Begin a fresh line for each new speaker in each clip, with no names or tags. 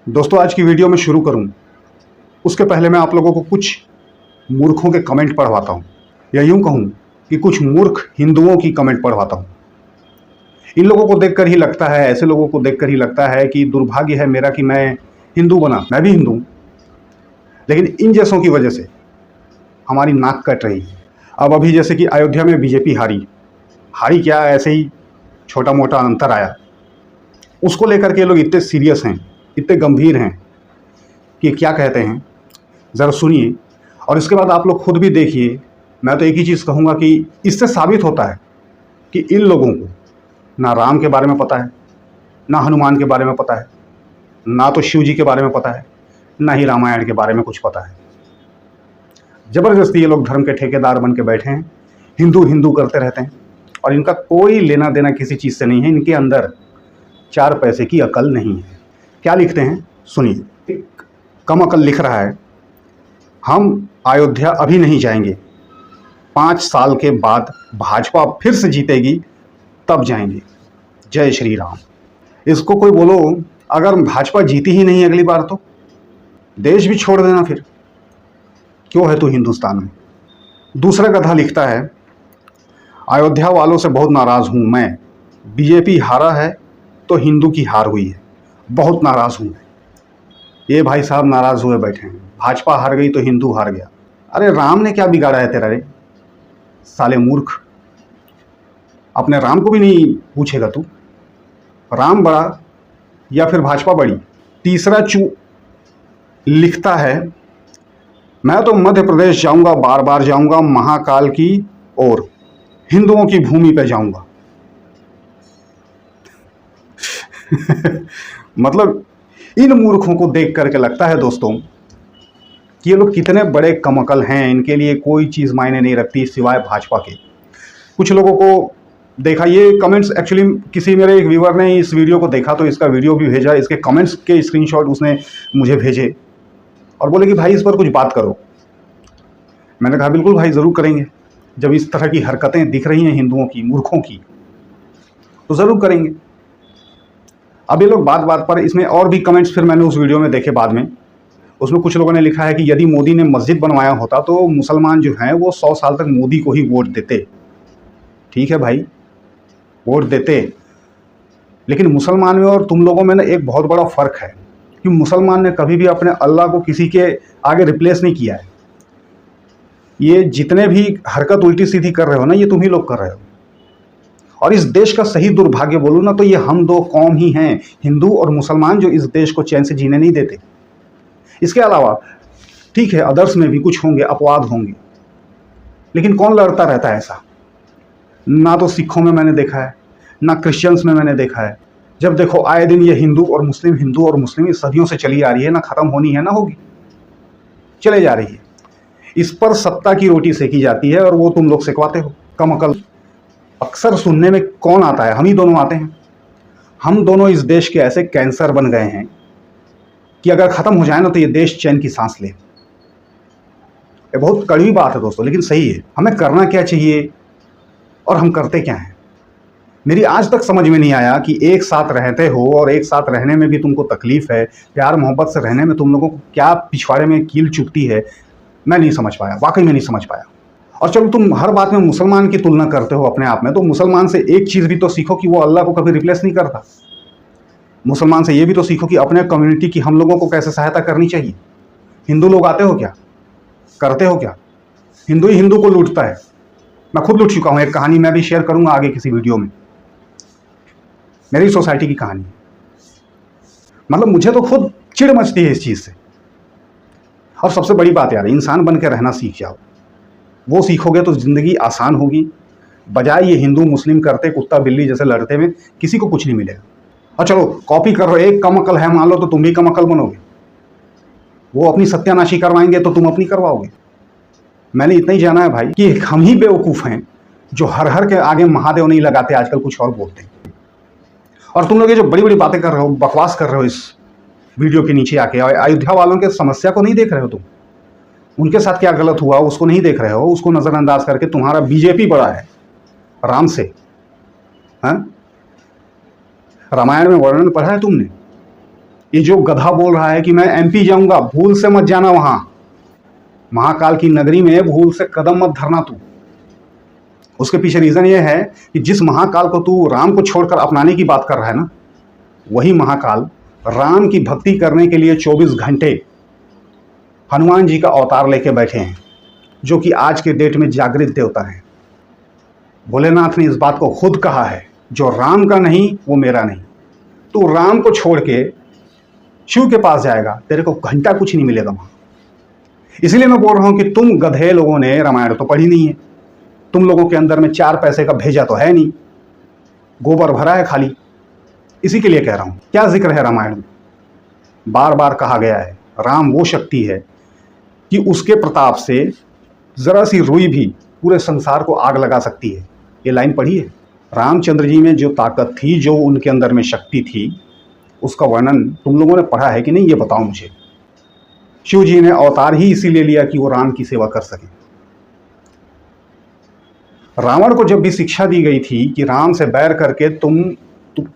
दोस्तों, आज की वीडियो में शुरू करूं उसके पहले मैं आप लोगों को कुछ मूर्खों के कमेंट पढ़वाता हूं, या यूं कहूं कि कुछ मूर्ख हिंदुओं की कमेंट पढ़वाता हूं। इन लोगों को देखकर ही लगता है, ऐसे लोगों को देखकर ही लगता है कि दुर्भाग्य है मेरा कि मैं हिंदू बना। मैं भी हिंदू हूं, लेकिन इन जैसों की वजह से हमारी नाक कट रही है। अब अभी जैसे कि अयोध्या में बीजेपी हारी क्या, ऐसे ही छोटा मोटा अंतर आया, उसको लेकर के लोग इतने सीरियस हैं, इतने गंभीर हैं कि क्या कहते हैं, ज़रा सुनिए और इसके बाद आप लोग खुद भी देखिए। मैं तो एक ही चीज़ कहूँगा कि इससे साबित होता है कि इन लोगों को ना राम के बारे में पता है, ना हनुमान के बारे में पता है, ना तो शिव जी के बारे में पता है, ना ही रामायण के बारे में कुछ पता है। ज़बरदस्ती ये लोग धर्म के ठेकेदार बन के बैठे हैं, हिंदू हिंदू करते रहते हैं और इनका कोई लेना देना किसी चीज़ से नहीं है। इनके अंदर 4 पैसे की अकल नहीं है। क्या लिखते हैं सुनिए। एक कम अकल लिख रहा है, हम अयोध्या अभी नहीं जाएंगे, 5 साल के बाद भाजपा फिर से जीतेगी तब जाएंगे। जय श्री राम। इसको कोई बोलो, अगर भाजपा जीती ही नहीं अगली बार तो देश भी छोड़ देना, फिर क्यों है तू हिंदुस्तान में। दूसरा गधा लिखता है, अयोध्या वालों से बहुत नाराज़ हूँ मैं, बीजेपी हारा है तो हिंदू की हार हुई है, बहुत नाराज़ हूँ। ये भाई साहब नाराज़ हुए बैठे हैं, भाजपा हार गई तो हिंदू हार गया। अरे राम ने क्या बिगाड़ा है तेरा रे साले मूर्ख। अपने राम को भी नहीं पूछेगा तू, राम बड़ा या फिर भाजपा बड़ी। तीसरा लिखता है, मैं तो मध्य प्रदेश जाऊंगा, बार बार जाऊंगा, महाकाल की और हिंदुओं की भूमि पे जाऊंगा। मतलब इन मूर्खों को देख करके लगता है दोस्तों कि ये लोग कितने बड़े कमअकल हैं। इनके लिए कोई चीज़ मायने नहीं रखती सिवाय भाजपा के। कुछ लोगों को देखा, ये कमेंट्स एक्चुअली किसी मेरे एक व्यूअर ने इस वीडियो को देखा तो इसका वीडियो भी भेजा, इसके कमेंट्स के स्क्रीनशॉट उसने मुझे भेजे और बोले कि भाई इस पर कुछ बात करो। मैंने कहा बिल्कुल भाई, ज़रूर करेंगे। जब इस तरह की हरकतें दिख रही हैं हिंदुओं की, मूर्खों की, तो ज़रूर करेंगे। अब ये लोग बात बात पर, इसमें और भी कमेंट्स फिर मैंने उस वीडियो में देखे बाद में, उसमें कुछ लोगों ने लिखा है कि यदि मोदी ने मस्जिद बनवाया होता तो मुसलमान जो हैं वो 100 साल तक मोदी को ही वोट देते। ठीक है भाई, वोट देते, लेकिन मुसलमान में और तुम लोगों में ना एक बहुत बड़ा फ़र्क है कि मुसलमान ने कभी भी अपने अल्लाह को किसी के आगे रिप्लेस नहीं किया है। ये जितने भी हरकत उल्टी सीधी कर रहे हो ना, ये तुम ही लोग कर रहे हो। और इस देश का सही दुर्भाग्य बोलूँ ना तो ये हम दो कौम ही हैं, हिंदू और मुसलमान, जो इस देश को चैन से जीने नहीं देते। इसके अलावा ठीक है, अदर्स में भी कुछ होंगे, अपवाद होंगे, लेकिन कौन लड़ता रहता है ऐसा। ना तो सिखों में मैंने देखा है, ना क्रिश्चियंस में मैंने देखा है। जब देखो आए दिन ये हिंदू और मुस्लिम इस सदियों से चली आ रही है, ना ख़त्म होनी है ना होगी, चले जा रही है। इस पर सत्ता की रोटी सेकी जाती है और वो तुम लोग सेकवाते हो। कम अकल। अक्सर सुनने में कौन आता है, हम ही दोनों आते हैं। हम दोनों इस देश के ऐसे कैंसर बन गए हैं कि अगर ख़त्म हो जाए ना तो ये देश चैन की सांस ले। ये बहुत कड़वी बात है दोस्तों, लेकिन सही है। हमें करना क्या चाहिए और हम करते क्या हैं। मेरी आज तक समझ में नहीं आया कि एक साथ रहते हो और एक साथ रहने में भी तुमको तकलीफ़ है, प्यार मोहब्बत से रहने में तुम लोगों को क्या पिछवाड़े में कील चुभती है। मैं नहीं समझ पाया, वाकई में नहीं समझ पाया। और चलो तुम हर बात में मुसलमान की तुलना करते हो अपने आप में, तो मुसलमान से एक चीज़ भी तो सीखो कि वो अल्लाह को कभी रिप्लेस नहीं करता। मुसलमान से ये भी तो सीखो कि अपने कम्युनिटी की हम लोगों को कैसे सहायता करनी चाहिए। हिंदू लोग आते हो क्या, करते हो क्या? हिंदू ही हिंदू को लूटता है। मैं खुद लूट चुका हूँ। एक कहानी मैं भी शेयर करूँगा आगे किसी वीडियो में, मेरी सोसाइटी की कहानी। मतलब मुझे तो खुद चिढ़ मचती है इस चीज़ से। और सबसे बड़ी बात यार, इंसान बन के रहना सीख जाओ। वो सीखोगे तो ज़िंदगी आसान होगी, बजाय ये हिंदू मुस्लिम करते कुत्ता बिल्ली जैसे लड़ते में किसी को कुछ नहीं मिलेगा। और चलो कॉपी कर रहे हो, एक कम अकल है मान लो तो तुम भी कम अकल बनोगे। वो अपनी सत्यानाशी करवाएंगे तो तुम अपनी करवाओगे। मैंने इतना ही जाना है भाई कि हम ही बेवकूफ़ हैं जो हर हर के आगे महादेव नहीं लगाते, आजकल कुछ और बोलते हैं। और तुम लोग ये जो बड़ी बड़ी बातें कर रहे हो, बकवास कर रहे हो इस वीडियो के नीचे आके, और अयोध्या वालों के समस्या को नहीं देख रहे हो तुम, उनके साथ क्या गलत हुआ उसको नहीं देख रहे हो, उसको नज़रअंदाज करके तुम्हारा बीजेपी बड़ा है राम से। हाँ, रामायण में वर्णन पढ़ा है तुमने? ये जो गधा बोल रहा है कि मैं एमपी जाऊंगा, भूल से मत जाना, वहां महाकाल की नगरी में भूल से कदम मत धरना तू। उसके पीछे रीजन ये है कि जिस महाकाल को तू राम को छोड़कर अपनाने की बात कर रहा है ना, वही महाकाल राम की भक्ति करने के लिए 24 घंटे हनुमान जी का अवतार लेके बैठे हैं, जो कि आज के डेट में जागृत देवता हैं। भोलेनाथ ने इस बात को खुद कहा है, जो राम का नहीं वो मेरा नहीं। तू राम को छोड़ के शिव के पास जाएगा, तेरे को घंटा कुछ नहीं मिलेगा वहां। इसलिए मैं बोल रहा हूं कि तुम गधे लोगों ने रामायण तो पढ़ी नहीं है, तुम लोगों के अंदर में 4 पैसे का भेजा तो है नहीं, गोबर भरा है खाली। इसी के लिए कह रहा हूं, क्या जिक्र है रामायण में? बार बार कहा गया है राम वो शक्ति है कि उसके प्रताप से जरा सी रुई भी पूरे संसार को आग लगा सकती है। ये लाइन पढ़ी है। रामचंद्र जी में जो ताकत थी, जो उनके अंदर में शक्ति थी, उसका वर्णन तुम लोगों ने पढ़ा है कि नहीं, ये बताओ मुझे। शिव जी ने अवतार ही इसीलिए लिया कि वो राम की सेवा कर सके। रावण को जब भी शिक्षा दी गई थी कि राम से बैर करके तुम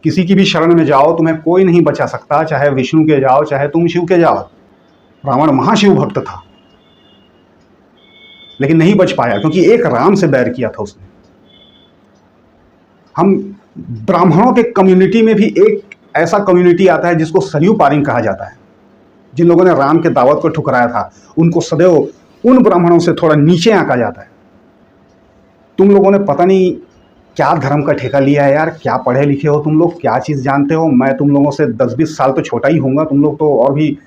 किसी की भी शरण में जाओ, तुम्हें कोई नहीं बचा सकता, चाहे विष्णु के जाओ चाहे तुम शिव के जाओ। रावण महाशिव भक्त था, लेकिन नहीं बच पाया क्योंकि एक राम से बैर किया था उसने। हम ब्राह्मणों के कम्युनिटी में भी एक ऐसा कम्युनिटी आता है जिसको सरयू पारिंग कहा जाता है। जिन लोगों ने राम के दावत को ठुकराया था, उनको सदैव उन ब्राह्मणों से थोड़ा नीचे आंका जाता है। तुम लोगों ने पता नहीं क्या धर्म का ठेका लिया है यार, क्या पढ़े लिखे हो तुम लोग, क्या चीज़ जानते हो। मैं तुम लोगों से 10-20 साल तो छोटा ही होऊंगा, तुम लोग तो और भी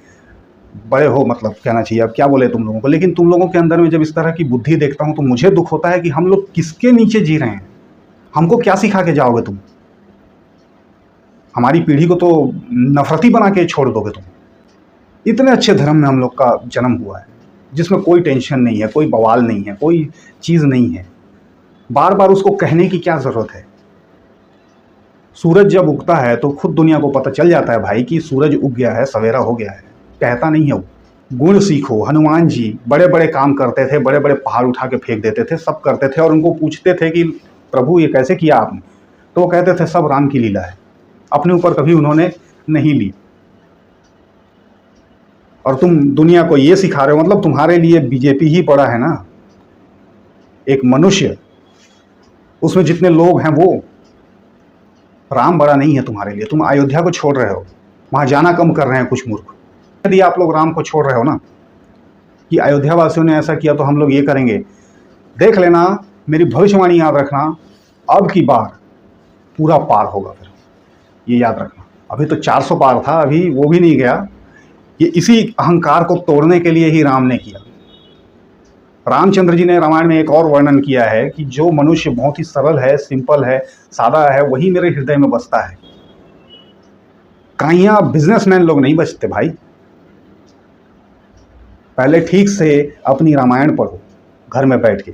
बड़े हो, मतलब कहना चाहिए, अब क्या बोले तुम लोगों को। लेकिन तुम लोगों के अंदर में जब इस तरह की बुद्धि देखता हूँ तो मुझे दुख होता है कि हम लोग किसके नीचे जी रहे हैं। हमको क्या सिखा के जाओगे तुम? हमारी पीढ़ी को तो नफरती बना के छोड़ दोगे तुम। इतने अच्छे धर्म में हम लोग का जन्म हुआ है, जिसमें कोई टेंशन नहीं है, कोई बवाल नहीं है, कोई चीज़ नहीं है। बार बार उसको कहने की क्या ज़रूरत है? सूरज जब उगता है तो खुद दुनिया को पता चल जाता है भाई कि सूरज उग गया है, सवेरा हो गया है। कहता नहीं है वो। गुण सीखो। हनुमान जी बड़े बड़े काम करते थे, बड़े बड़े पहाड़ उठा के फेंक देते थे, सब करते थे, और उनको पूछते थे कि प्रभु ये कैसे किया आपने, तो वो कहते थे सब राम की लीला है, अपने ऊपर कभी उन्होंने नहीं ली। और तुम दुनिया को ये सिखा रहे हो, मतलब तुम्हारे लिए बीजेपी ही पड़ा है ना। एक मनुष्य, उसमें जितने लोग हैं वो, राम बड़ा नहीं है तुम्हारे लिए। तुम अयोध्या को छोड़ रहे हो, वहां जाना कम कर रहे हैं कुछ मूर्ख। यदि आप लोग राम को छोड़ रहे हो ना कि अयोध्या वासियों ने ऐसा किया तो हम लोग ये करेंगे, देख लेना, मेरी भविष्यवाणी याद रखना, अब की बार पूरा पार होगा। फिर ये याद रखना, अभी तो 400 पार था, अभी वो भी नहीं गया। ये इसी अहंकार को तोड़ने के लिए ही राम ने किया। रामचंद्र जी ने रामायण में एक और वर्णन किया है कि जो मनुष्य बहुत ही सरल है, सिंपल है, सादा है, वही मेरे हृदय में बसता है। काइयां बिजनेसमैन लोग नहीं बचते भाई। पहले ठीक से अपनी रामायण पढ़ो, घर में बैठ के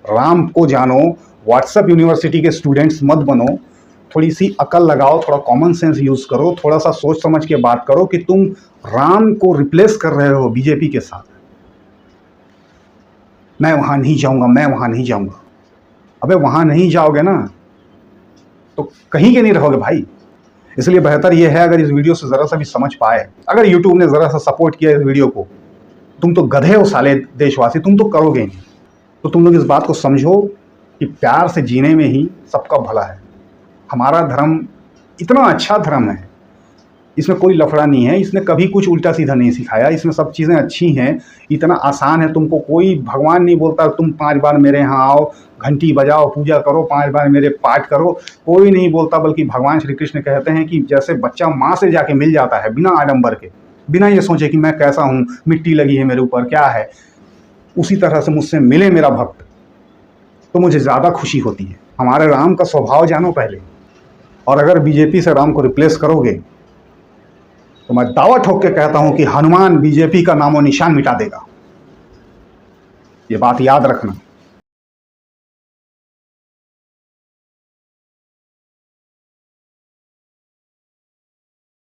राम को जानो। व्हाट्सएप यूनिवर्सिटी के स्टूडेंट्स मत बनो। थोड़ी सी अकल लगाओ, थोड़ा कॉमन सेंस यूज करो, थोड़ा सा सोच समझ के बात करो कि तुम राम को रिप्लेस कर रहे हो बीजेपी के साथ। मैं वहां नहीं जाऊंगा, मैं वहां नहीं जाऊंगा। अबे वहां नहीं जाओगे ना तो कहीं के नहीं रहोगे भाई। इसलिए बेहतर यह है अगर इस वीडियो से जरा सा भी समझ पाए, अगर यूट्यूब ने जरा सा सपोर्ट किया इस वीडियो को, तुम तो गधे हो साले देशवासी, तुम तो करोगे नहीं। तो तुम लोग इस बात को समझो कि प्यार से जीने में ही सबका भला है। हमारा धर्म इतना अच्छा धर्म है, इसमें कोई लफड़ा नहीं है, इसने कभी कुछ उल्टा सीधा नहीं सिखाया, इसमें सब चीज़ें अच्छी हैं, इतना आसान है। तुमको कोई भगवान नहीं बोलता तुम 5 बार मेरे यहाँ आओ, घंटी बजाओ, पूजा करो, 5 बार मेरे पाठ करो, कोई नहीं बोलता। बल्कि भगवान श्री कृष्ण कहते हैं कि जैसे बच्चा माँ से जाके मिल जाता है बिना आडंबर के, बिना ये सोचे कि मैं कैसा हूँ, मिट्टी लगी है मेरे ऊपर, क्या है, उसी तरह से मुझसे मिले मेरा भक्त तो मुझे ज़्यादा खुशी होती है। हमारे राम का स्वभाव जानो पहले, और अगर बीजेपी से राम को रिप्लेस करोगे तो मैं दावा ठोक के कहता हूं कि हनुमान बीजेपी का नामो निशान मिटा देगा। ये बात याद रखना।